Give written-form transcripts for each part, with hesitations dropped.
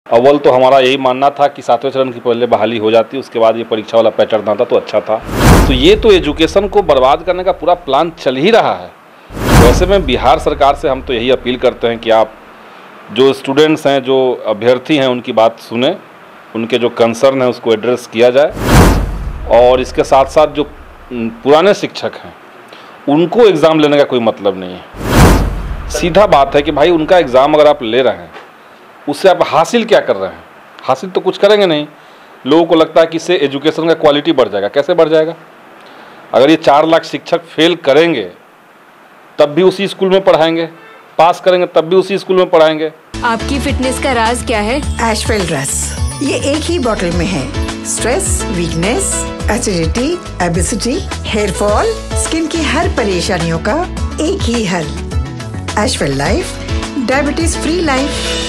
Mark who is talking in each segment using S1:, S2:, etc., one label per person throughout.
S1: अव्वल तो हमारा यही मानना था कि 7वें चरण की पहले बहाली हो जाती, उसके बाद ये परीक्षा वाला पैटर्न आता तो अच्छा था। तो ये तो एजुकेशन को बर्बाद करने का पूरा प्लान चल ही रहा है। वैसे में बिहार सरकार से हम तो यही अपील करते हैं कि आप जो स्टूडेंट्स हैं, जो अभ्यर्थी हैं, उनकी बात सुने, उनके जो कंसर्न है उसको एड्रेस किया जाए। और इसके साथ साथ जो पुराने शिक्षक हैं उनको एग्ज़ाम लेने का कोई मतलब नहीं है। सीधा बात है कि भाई उनका एग्ज़ाम अगर आप ले रहे हैं उससे आप हासिल क्या कर रहे हैं? हासिल तो कुछ करेंगे नहीं। लोगों को लगता है कि इससे एजुकेशन का क्वालिटी बढ़ जाएगा। कैसे बढ़ जाएगा? अगर ये 4 लाख शिक्षक फेल करेंगे तब भी उसी स्कूल में पढ़ाएंगे, पास करेंगे तब भी उसी स्कूल में पढ़ाएंगे।
S2: आपकी फिटनेस का राज क्या है?
S3: एशवेल ड्रेस, ये एक ही बॉटल में है। Stress, weakness, acidity, obesity, hair fall, skin की हर परेशानियों का एक ही हल। एशवेल life, diabetes free life.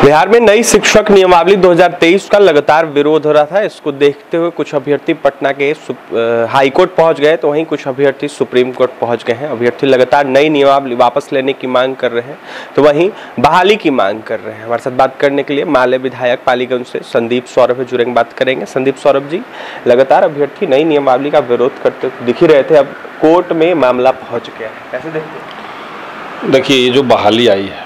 S4: Bihar में नई शिक्षक नियमावली 2023 का लगातार विरोध हो रहा था। इसको देखते हुए कुछ अभ्यर्थी पटना के हाई कोर्ट पहुंच गए, तो वहीं कुछ अभ्यर्थी सुप्रीम कोर्ट पहुंच गए हैं। अभ्यर्थी लगातार नई नियमावली वापस लेने की मांग कर रहे हैं, तो वहीं बहाली की मांग कर रहे हैं। हमारे साथ बात करने के लिए माले विधायक पालीगंज से संदीप सौरभ जुड़ेंगे, बात करेंगे। संदीप सौरभ जी, लगातार अभ्यर्थी नई नियमावली का विरोध करते दिख ही रहे थे, अब कोर्ट में मामला पहुँच गया है, कैसे देखते हैं?
S1: देखिए, ये जो बहाली आई है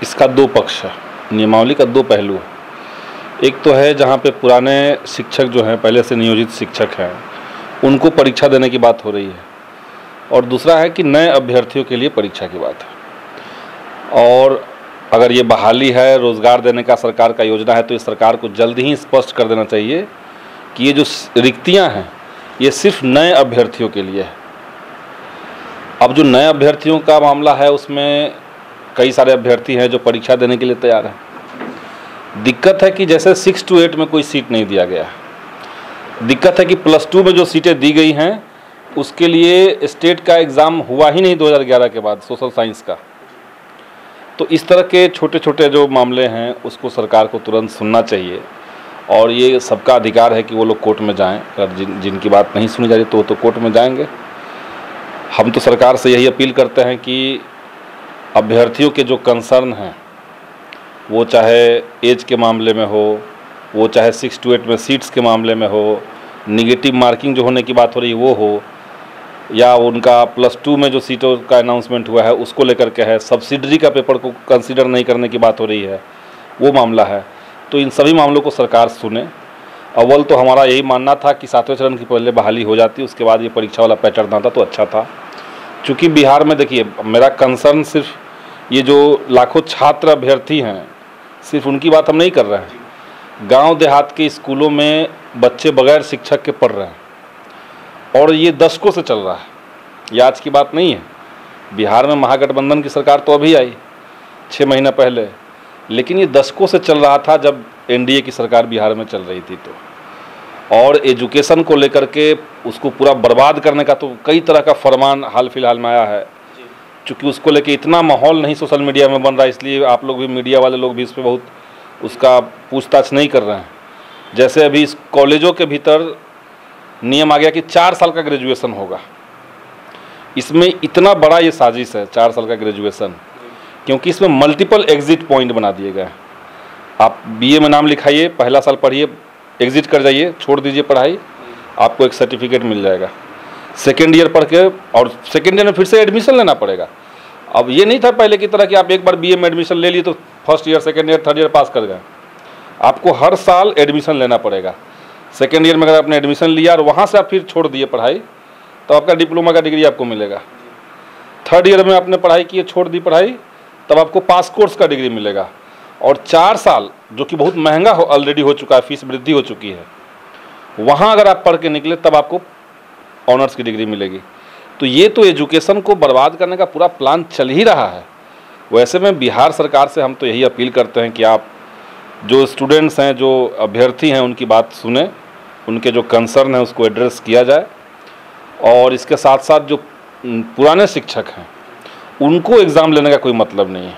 S1: इसका 2 पक्ष है। नियमावली का 2 पहलू है। एक तो है जहाँ पे पुराने शिक्षक जो हैं, पहले से नियोजित शिक्षक हैं, उनको परीक्षा देने की बात हो रही है, और दूसरा है कि नए अभ्यर्थियों के लिए परीक्षा की बात है। और अगर ये बहाली है, रोज़गार देने का सरकार का योजना है, तो इस सरकार को जल्द ही स्पष्ट कर देना चाहिए कि ये जो रिक्तियाँ हैं ये सिर्फ नए अभ्यर्थियों के लिए है। अब जो नए अभ्यर्थियों का मामला है उसमें कई सारे अभ्यर्थी हैं जो परीक्षा देने के लिए तैयार हैं। दिक्कत है कि जैसे 6 to 8 में कोई सीट नहीं दिया गया। दिक्कत है कि +2 में जो सीटें दी गई हैं उसके लिए स्टेट का एग्ज़ाम हुआ ही नहीं 2011 के बाद, सोशल साइंस का। तो इस तरह के छोटे छोटे जो मामले हैं उसको सरकार को तुरंत सुनना चाहिए, और ये सबका अधिकार है कि वो लोग कोर्ट में जाएँ। अगर जिनकी बात नहीं सुनी जा रही तो वो तो कोर्ट में जाएंगे। हम तो सरकार से यही अपील करते हैं कि अभ्यर्थियों के जो कंसर्न हैं, वो चाहे एज के मामले में हो, वो चाहे 6 to 8 में सीट्स के मामले में हो, निगेटिव मार्किंग जो होने की बात हो रही है वो हो, या उनका +2 में जो सीटों का अनाउंसमेंट हुआ है उसको लेकर के है, सब्सिडरी का पेपर को कंसीडर नहीं करने की बात हो रही है, वो मामला है। तो इन सभी मामलों को सरकार सुने। अव्वल तो हमारा यही मानना था कि 7वें चरण की पहले बहाली हो जाती, उसके बाद ये परीक्षा वाला पैटर्न आता तो अच्छा था। चूँकि बिहार में, देखिए, मेरा कंसर्न सिर्फ ये जो लाखों छात्र अभ्यर्थी हैं, सिर्फ उनकी बात हम नहीं कर रहे हैं। गांव देहात के स्कूलों में बच्चे बगैर शिक्षक के पढ़ रहे हैं, और ये दशकों से चल रहा है, ये आज की बात नहीं है। बिहार में महागठबंधन की सरकार तो अभी आई 6 महीना पहले, लेकिन ये दशकों से चल रहा था जब एनडीए की सरकार बिहार में चल रही थी। तो और एजुकेशन को लेकर के उसको पूरा बर्बाद करने का तो कई तरह का फरमान हाल फिलहाल में आया है। चूँकि उसको लेके इतना माहौल नहीं सोशल मीडिया में बन रहा है, इसलिए आप लोग भी, मीडिया वाले लोग भी इस पर बहुत उसका पूछताछ नहीं कर रहे हैं। जैसे अभी इस कॉलेजों के भीतर नियम आ गया कि 4 साल का ग्रेजुएशन होगा। इसमें इतना बड़ा ये साजिश है 4 साल का ग्रेजुएशन, क्योंकि इसमें मल्टीपल एग्जिट पॉइंट बना दिए गए हैं। आप बीए में नाम लिखाइए, पहला साल पढ़िए, एग्जिट कर जाइए, छोड़ दीजिए पढ़ाई, आपको एक सर्टिफिकेट मिल जाएगा। सेकेंड ईयर पढ़ के, और सेकेंड ईयर में फिर से एडमिशन लेना पड़ेगा। अब ये नहीं था पहले की तरह कि आप एक बार बीए में एडमिशन ले लिए तो first year, second year, third year pass कर गए। आपको हर साल एडमिशन लेना पड़ेगा। सेकेंड ईयर में अगर आपने एडमिशन लिया और वहाँ से आप फिर छोड़ दिए पढ़ाई, तो आपका डिप्लोमा का डिग्री आपको मिलेगा। थर्ड ईयर में आपने पढ़ाई की, छोड़ दी पढ़ाई, तब आपको पास कोर्स का डिग्री मिलेगा। और 4 साल, जो कि बहुत महंगा ऑलरेडी हो चुका है, फीस वृद्धि हो चुकी है, वहाँ अगर आप पढ़ के निकले तब आपको ऑनर्स की डिग्री मिलेगी। तो ये तो एजुकेशन को बर्बाद करने का पूरा प्लान चल ही रहा है। वैसे में बिहार सरकार से हम तो यही अपील करते हैं कि आप जो स्टूडेंट्स हैं, जो अभ्यर्थी हैं, उनकी बात सुने, उनके जो कंसर्न है उसको एड्रेस किया जाए। और इसके साथ साथ जो पुराने शिक्षक हैं उनको एग्ज़ाम लेने का कोई मतलब नहीं है।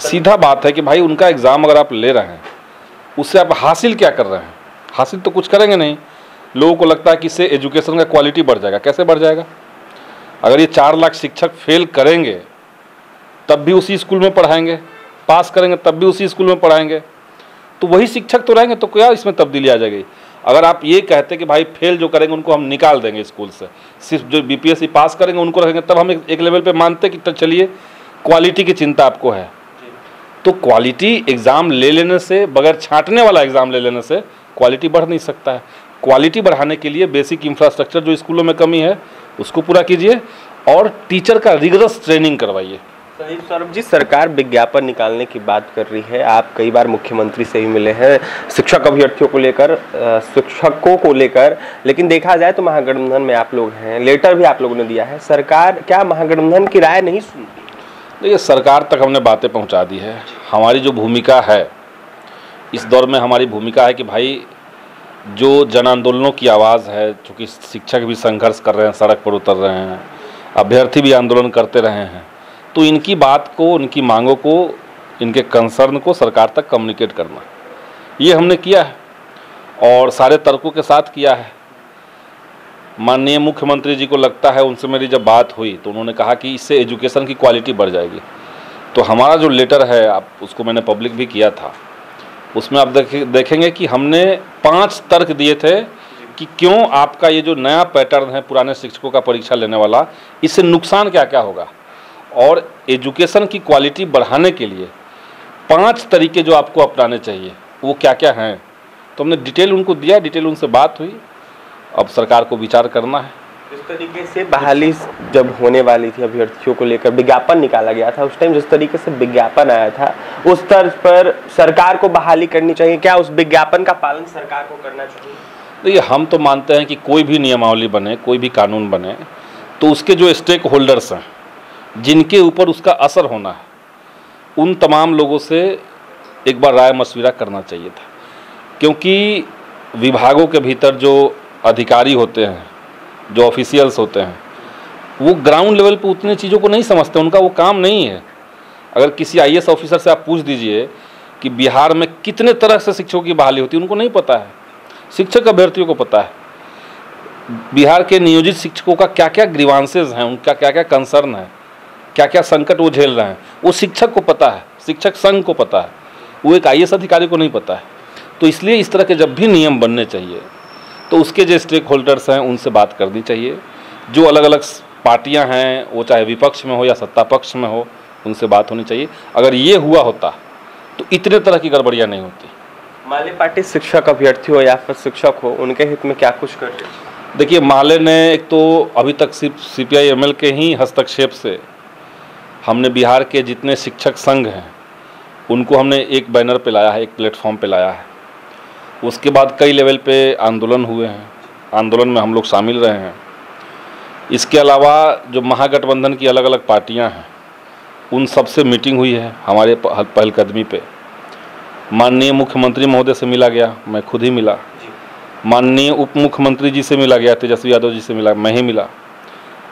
S1: सीधा बात है कि भाई उनका एग्ज़ाम अगर आप ले रहे हैं उससे आप हासिल क्या कर रहे हैं? हासिल तो कुछ करेंगे नहीं। लोगों को लगता है कि इससे एजुकेशन का क्वालिटी बढ़ जाएगा। कैसे बढ़ जाएगा? अगर ये 4 लाख शिक्षक फेल करेंगे तब भी उसी स्कूल में पढ़ाएंगे, पास करेंगे तब भी उसी स्कूल में पढ़ाएंगे, तो वही शिक्षक तो रहेंगे, तो क्या इसमें तब्दीली आ जाएगी? अगर आप ये कहते कि भाई फेल जो करेंगे उनको हम निकाल देंगे स्कूल से, सिर्फ जो बीपीएससी पास करेंगे उनको रखेंगे, तब हम एक लेवल पे मानते कि चलिए क्वालिटी की चिंता आपको है। तो क्वालिटी एग्ज़ाम ले लेने से, बगैर छांटने वाला एग्ज़ाम ले लेने से क्वालिटी बढ़ नहीं सकता है। क्वालिटी बढ़ाने के लिए बेसिक इंफ्रास्ट्रक्चर जो स्कूलों में कमी है उसको पूरा कीजिए और टीचर का रिगरस ट्रेनिंग करवाइए।
S4: सही सौरभ जी, सरकार विज्ञापन निकालने की बात कर रही है। आप कई बार मुख्यमंत्री से भी मिले हैं शिक्षक अभ्यर्थियों को लेकर, शिक्षकों को लेकर, लेकिन देखा जाए तो महागठबंधन में आप लोग हैं, लेटर भी आप लोगों ने दिया है। सरकार क्या महागठबंधन की राय नहीं सुनती?
S1: देखिए, सरकार तक हमने बातें पहुंचा दी है। हमारी जो भूमिका है इस दौर में, हमारी भूमिका है कि भाई जो जन आंदोलनों की आवाज़ है, चूँकि शिक्षक भी संघर्ष कर रहे हैं, सड़क पर उतर रहे हैं, अभ्यर्थी भी आंदोलन करते रहे हैं, तो इनकी बात को, उनकी मांगों को, इनके कंसर्न को सरकार तक कम्युनिकेट करना, ये हमने किया है और सारे तर्कों के साथ किया है। माननीय मुख्यमंत्री जी को लगता है, उनसे मेरी जब बात हुई तो उन्होंने कहा कि इससे एजुकेशन की क्वालिटी बढ़ जाएगी। तो हमारा जो लेटर है, आप उसको मैंने पब्लिक भी किया था, उसमें आप देखेंगे कि हमने 5 तर्क दिए थे कि क्यों आपका ये जो नया पैटर्न है पुराने शिक्षकों का परीक्षा लेने वाला, इससे नुकसान क्या क्या होगा, और एजुकेशन की क्वालिटी बढ़ाने के लिए 5 तरीके जो आपको अपनाने चाहिए वो क्या क्या हैं। तो हमने डिटेल उनको दिया, डिटेल उनसे बात हुई, अब सरकार को विचार करना है।
S4: जिस तरीके से बहाली जब होने वाली थी अभ्यर्थियों को लेकर विज्ञापन निकाला गया था, उस टाइम जिस तरीके से विज्ञापन आया था उस तर्ज पर सरकार को बहाली करनी चाहिए। क्या उस विज्ञापन का पालन सरकार को करना चाहिए?
S1: देखिए, हम तो मानते हैं कि कोई भी नियमावली बने, कोई भी कानून बने, तो उसके जो स्टेक होल्डर्स हैं, जिनके ऊपर उसका असर होना है, उन तमाम लोगों से एक बार राय मशविरा करना चाहिए था। क्योंकि विभागों के भीतर जो अधिकारी होते हैं, जो ऑफिशियल्स होते हैं, वो ग्राउंड लेवल पे उतनी चीज़ों को नहीं समझते, उनका वो काम नहीं है। अगर किसी आईएएस ऑफिसर से आप पूछ दीजिए कि बिहार में कितने तरह से शिक्षकों की बहाली होती है, उनको नहीं पता है। शिक्षक अभ्यर्थियों को पता है बिहार के नियोजित शिक्षकों का क्या क्या ग्रीवांसेस हैं, उनका क्या क्या कंसर्न है, क्या क्या संकट वो झेल रहे हैं, वो शिक्षक को पता है, शिक्षक संघ को पता है, वो एक आईएएस अधिकारी को नहीं पता है। तो इसलिए इस तरह के जब भी नियम बनने चाहिए तो उसके जो स्टेक होल्डर्स हैं उनसे बात करनी चाहिए। जो अलग अलग पार्टियां हैं, वो चाहे विपक्ष में हो या सत्ता पक्ष में हो, उनसे बात होनी चाहिए। अगर ये हुआ होता तो इतने तरह की गड़बड़ियाँ नहीं होती।
S4: माले पार्टी शिक्षक अभ्यर्थी हो या फिर शिक्षक हो, उनके हित में क्या कुछ कर?
S1: देखिए, माले ने एक तो अभी तक सिर्फ CPI-ML के ही हस्तक्षेप से हमने बिहार के जितने शिक्षक संघ हैं उनको हमने एक बैनर पे लाया है, एक प्लेटफॉर्म पे लाया है। उसके बाद कई लेवल पे आंदोलन हुए हैं, आंदोलन में हम लोग शामिल रहे हैं। इसके अलावा जो महागठबंधन की अलग अलग पार्टियां हैं उन सब से मीटिंग हुई है हमारे पहलकदमी पे। माननीय मुख्यमंत्री महोदय से मिला गया, मैं खुद ही मिला। माननीय उप मुख्यमंत्री जी से मिला गया, तेजस्वी यादव जी से मिला, मैं ही मिला।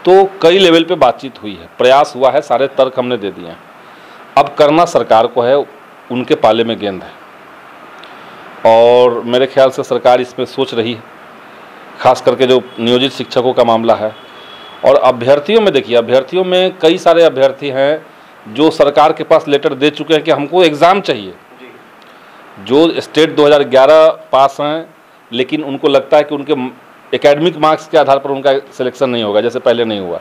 S1: तो कई लेवल पे बातचीत हुई है, प्रयास हुआ है, सारे तर्क हमने दे दिए हैं। अब करना सरकार को है, उनके पाले में गेंद है और मेरे ख्याल से सरकार इसमें सोच रही है, खास करके जो नियोजित शिक्षकों का मामला है। और अभ्यर्थियों में देखिए, अभ्यर्थियों में कई सारे अभ्यर्थी हैं जो सरकार के पास लेटर दे चुके हैं कि हमको एग्ज़ाम चाहिए, जो स्टेट 2011 पास हैं, लेकिन उनको लगता है कि उनके एकेडमिक मार्क्स के आधार पर उनका सिलेक्शन नहीं होगा, जैसे पहले नहीं हुआ।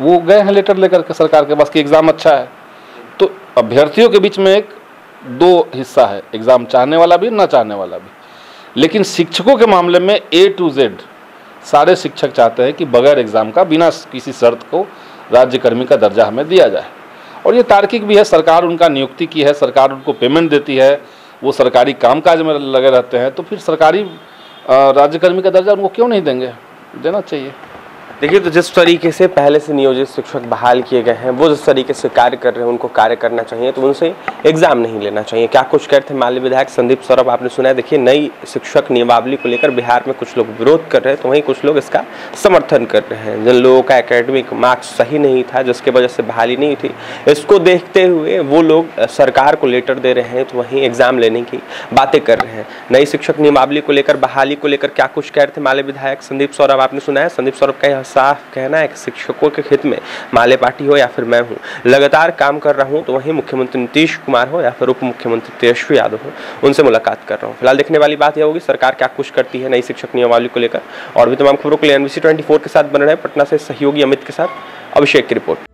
S1: वो गए हैं लेटर लेकर के सरकार के पास कि एग्ज़ाम अच्छा है। तो अभ्यर्थियों के बीच में एक 2 हिस्सा है, एग्ज़ाम चाहने वाला भी, ना चाहने वाला भी। लेकिन शिक्षकों के मामले में A to Z सारे शिक्षक चाहते हैं कि बगैर एग्ज़ाम का, बिना किसी शर्त को राज्यकर्मी का दर्जा हमें दिया जाए। और ये तार्किक भी है, सरकार उनका नियुक्ति की है, सरकार उनको पेमेंट देती है, वो सरकारी कामकाज में लगे रहते हैं, तो फिर सरकारी राज्यकर्मी का दर्जा उनको क्यों नहीं देंगे? देना चाहिए।
S4: देखिए, तो जिस तरीके से पहले से नियोजित शिक्षक बहाल किए गए हैं, वो जिस तरीके से कार्य कर रहे हैं, उनको कार्य करना चाहिए, तो उनसे एग्जाम नहीं लेना चाहिए। क्या कुछ कहते हैं माननीय विधायक संदीप सौरभ, आपने सुना है। देखिए, नई शिक्षक नियमावली को लेकर बिहार में कुछ लोग विरोध कर रहे हैं, तो वहीं कुछ लोग इसका समर्थन कर रहे हैं। जिन लोगों का एकेडमिक मार्क्स सही नहीं था, जिसके वजह से बहाली नहीं थी, इसको देखते हुए वो लोग सरकार को लेटर दे रहे हैं, तो वहीं एग्जाम लेने की बातें कर रहे हैं। नई शिक्षक नियमावली को लेकर, बहाली को लेकर क्या कुछ कह रहे थे माननीय विधायक संदीप सौरभ, आपने सुना है। संदीप सौरभ का साफ कहना है कि शिक्षकों के हित में माले पार्टी हो या फिर मैं हूं, लगातार काम कर रहा हूं, तो वहीं मुख्यमंत्री नीतीश कुमार हो या फिर उप मुख्यमंत्री तेजस्वी यादव हो, उनसे मुलाकात कर रहा हूं। फिलहाल देखने वाली बात यह होगी सरकार क्या कुछ करती है नई शिक्षक नियमावली को लेकर। और भी तमाम खबरों के लिए NBC 24 के साथ बन रहे हैं। पटना से सहयोगी अमित के साथ अभिषेक की रिपोर्ट।